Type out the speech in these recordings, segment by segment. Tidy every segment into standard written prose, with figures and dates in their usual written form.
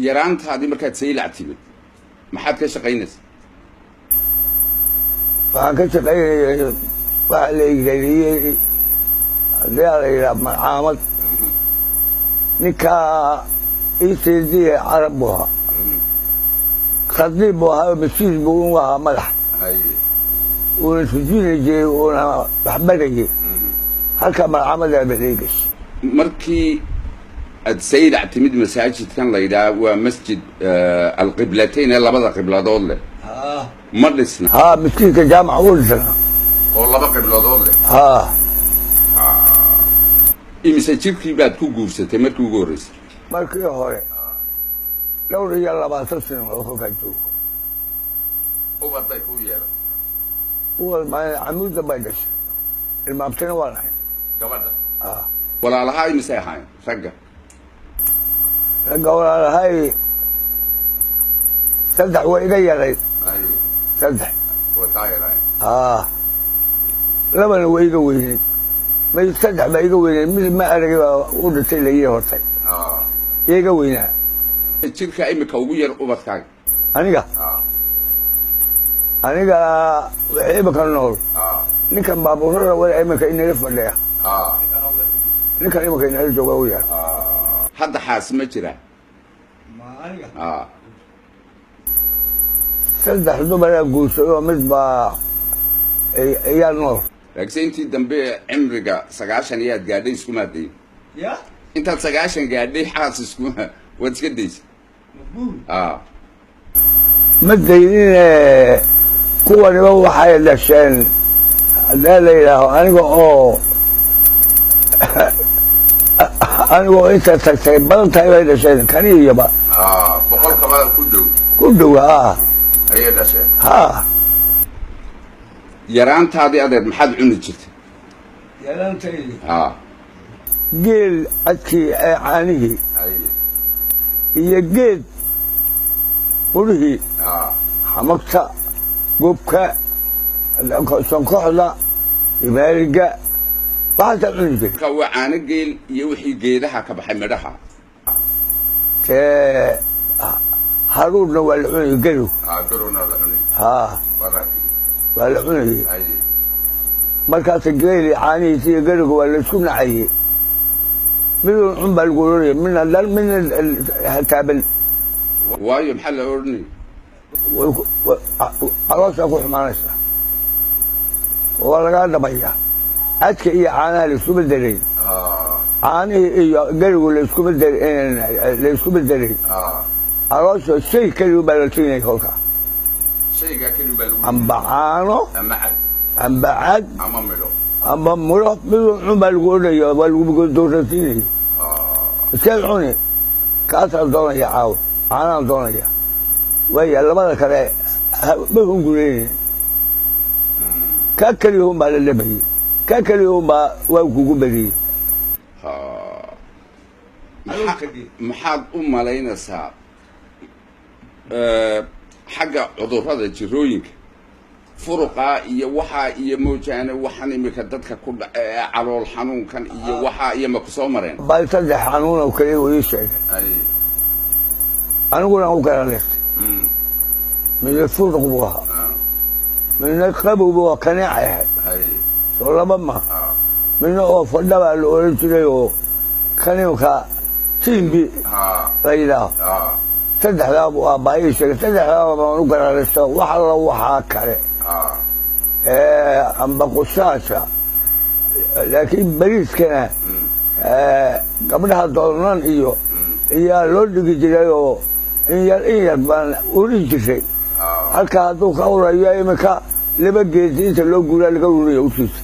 yaraantaadii markaad saylac timid maxaad ka shaqaynaysaa waxaan ka shaqaynayay waxa la igeliyey haddii la yidhaha malcaamad ninkaa iseediye carab buu ahaa khadiib buu ahaa masiid buu u ahaa madax uuna sujini jiray uuna waxbarayay halkaa malcaamadaa baxday gashay markii aad saylac timid masaajidkan la yidhaha waa masjid alqiblatayn ee labada qibladood leh ma dhisna haa miskiinka jaamaca wuu dhisnaa oo laba qibladood leh haa imise jirkii baad ku guursatay markii ugu horreysay markii hore 22 sano oo kolkaa joogo ubadday ku yeelan uwad camuudda bay dhashay ilmaabtina waa lahayn gabadha walaalahaa imisay ahaayeen ragga walaalahay saddex way iga yaray saddex way kaa yaraayeen labana way iga weynay may saddex baa iga weynay mid ma aragay baa u dhintay la ii hortay iga weynaa jirka imika ugu yar ubadkaaga aniga wixii imika nool ninkan baabuurada wada imika inaga fadhiya ninkan imika inaga jooga u yar hadda xaas ma jira saddex dumaraa guursaday oo mid baa ayaa nool laakiin intii dambe cimriga 90 ayaad gaadhay isku maadayn intaad 90 gaadhay xaas isku waad iska daysay ma daynine kuwaniba waxay dhasheen haddii la yidhaaho anigoo inta tagtay badan tahay bay dhasheen kani iyoba boqolkaba ku dhow ayay dhasheen yaraantaadii adeed maxaad cuni jirtay yaraantaydi geel cadkii ee caanihii iyo geed qurihii xamagta gubka sonkoxda ibaaliga waxaasaa cuni jiray waa caano geel iyo wixii geedaha ka baxay midhaha haruurna waa la cunayay garow waa la cunayay markaasa geeli caanihiisa iyo garowga waa laisku nacayay midun cun baa lagu oranaya midna dhan midna hataaban waayo maxaa la oranaya calooshaa ku xumaanaysa waa lagaa dhabayaa cadka iyo caanaha laiskuma darayn caanihii iyo garowga laiskuma darayn caloosha shay keliya baa la teginaya kolkaa amba caano amba cad amba miro midun cun baa lagu odhanaya waa lagu doorasiinaya iskeed cuni kaasaan doonaya caawa caanaan doonaya waaya labada kale ma hungureynin kaa keliyahun baa la dhabayey kaa keliyahun baa waa kugu badiyey maxaad u malaynaysaa xagga cudurrada jirooyinka furuqa iyo waxaa iyo moojaane waxaan imika dadka ku dhaca ee calool xanuunkan iyo waxaa iyo ma ku soo mareen bal saddex xanuun oo kaliya uu ii sheegay aniguna u kala leeftay midna furuq buu ahaa midna qabow buu kaneecay ahayd soo laba ma midna oo fadha baa la oran jiray oo kaniinka tiimbi la yidhaaho saddexdaa buu aabaa ii sheegay saddexdaa baan u garaaleysta wax alla waxaa kale amba qusaasha laakiin bariiskana gabdhaha doonan iyo iyaa loo dhigi jiray oo in yar baan urin jiray halkaa hadduu ka urayo imika laba geedi inta loo guuraa laga urinayo ushiisa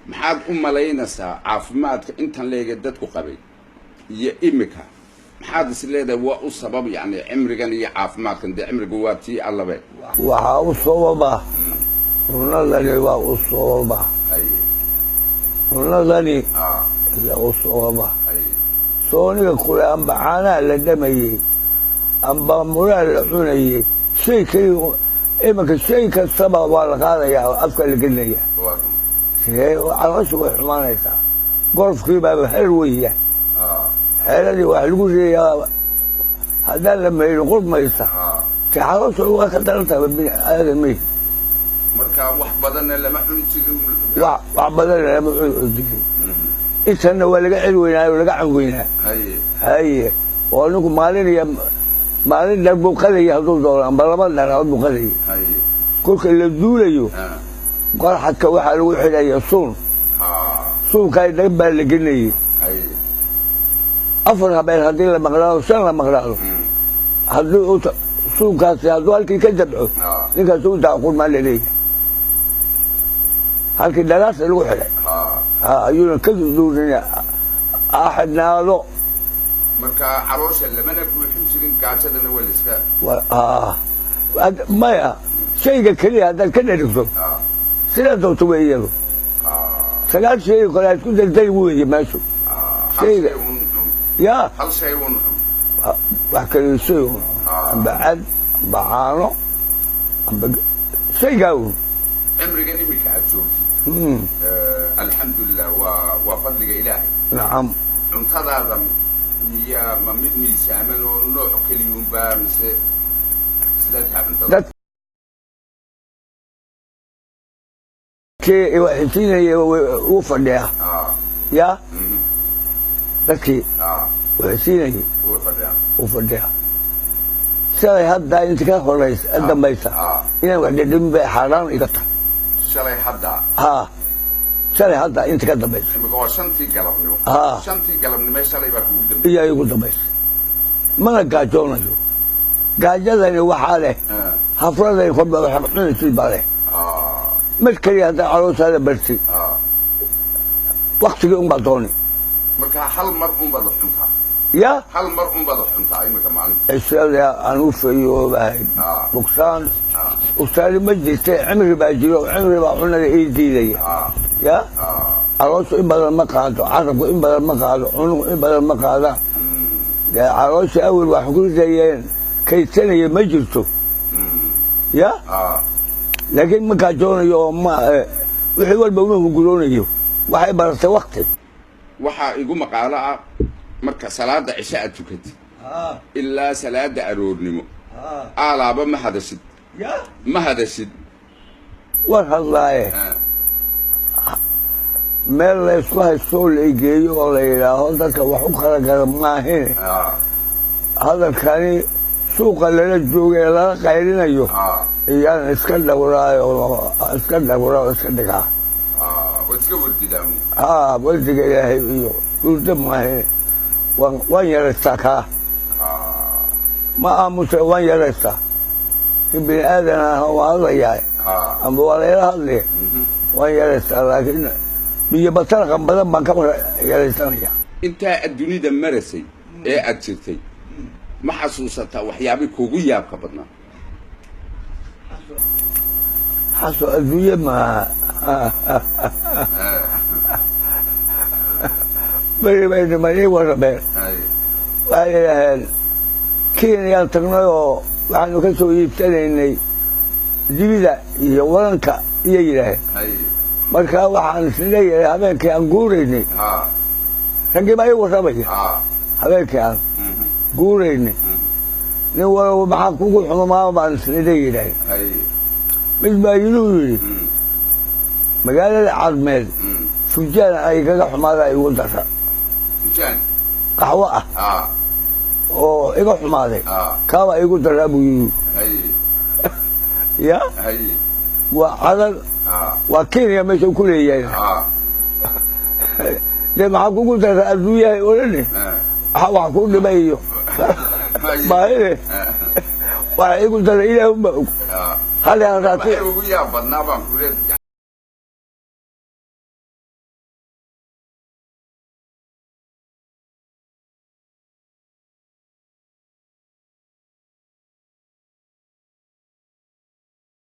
maxaad u malaynaysaa caafimaadka intan leega dadku qabay iyo imika maxaad is leedahay waa u sabab yani cimrigan iyo caafimaadkan dee cimrigu waa tii allabe waxaa u sababa cunadani waa u sababa cunadani yaa u sababa sooniga kule amba caanaha la dhamayey amba muraa la cunayey shay keliya iminka shay kastaba waa la qaadayaa afka la gelinaya caloosha way xumaanaysaa golfkii baaba hel weya xeeladii wax lagu ridayaa هذا لما يقول ما يصح تعالوا سووا كدرتها هذا مي marka wax badan lama cuni jirin wax badan lama cuni jirin isana waa laga cilweynaa oo laga canweynaa haye oo anigu maalin dad buu qadaya haduu dooran balaba daraad buu qadaya haye kulka la duulayo qorxadka waxa lagu xidhaya suunka ay baa la gelinayay haye afar habeen hadii la maqlaado shan la maqlaado haduu suunkaasi haduu halkii ka jabco ninkaas uu daaqul ma leeyahay halkii dalaas lagu xidhay ayuuna ka duudinaa axadnaado marka caloosha lamana buuxin jirin gaajadana waa liska maya shayga keliya haddaad ka dherigto sidaa doonto wey iyadu sagaal shay kale aad ku degday weeye meeshu shayga ya hal shay un wax kale shay un amba cad amba caano amba shaygaa un cimrigan imika aad joogtid الحمد لله وفضل إلهي نعم انتظر ميا ما مدني سامن ونوع كل يوم بامس سدتها انتظر كي وحسين وفدها يا لكي وحسين وفدها سأل هذا أنت كيف رئيس أدم بيسا إنه قد يدم بحرام يقطع شلي حدا شلي حدا انت كدبيس ما شنتي قلبني شنتي قلبني ما شلي با كوgu dambeeyay iya igu dambeys ma gaajoonayo gaajadani waxa leh hafraday qodba waxa cunaysid bale markii hada caloosada barti waqtiga un badooni marka hal mar un bad xunta ya hal mar un bad xunta imika maalin isla aanu fiyo baa buksan ustaad majlis cimri baa jiro cimri baa cunada ee diiday ya arooso in badan ma qaado carabku in badan ma qaado cunug in badan ma qaada ya arooso awal wax ku dayeen kaysanaya ma jirto ya laakiin ma ka joonayo ma wixii walba uu guroonayo waxay baratay waqti waxa igu maqaala marka salaada cisha aad tukatid ilaa salaada aroornimo alaaba ma hadashid ما هذا الشيء والله ما لا يصلح السول يجي ولا يلا هذا كوحو خلق ما هنا هذا كان سوق اللي نجوج لا قايلين أيوه يعني اسكندر وراي اسكندر وراي اسكندر وتسكبت دام ولد جاي أيوه ولد ما هنا وين يرستك ما أمس وين يرستك ابن آدم هو الله جاي أم بوالي هذي وين يرسل لكن بيجبتنا كم بدل ما كم يرسلني أنت الدنيا دمرسي إيه أتشتي ما حسوسته وحيابي كوجيا كبرنا حسو الدنيا ما بيجي ما يورا بير أي كين ينتقلوا waxaanu ka soo iibsanaynay dibida iyo waranka iyo yiraahdeen marka waxaan isleeyahay habeenkii aan guuraynay ragii baa igu rabaya habeenkii aan guuraynay nin walba maxaa kugu xumaama baan isleeyahay mid baa yidhi magaalada cadmeed fujaan ay kaga xumaada igu dara fujaan qaxwo ah oo iga xumaaday kaaba igu daraabu ya waa cadal waa Kenya meesha ku leeyahay de maxaa kugu daraa adduunyaha orane wax ku dhimayo baayre waa igu daraa ilaahay ma og hal aan raatay ugu yaa badnaa baan ku leeyahay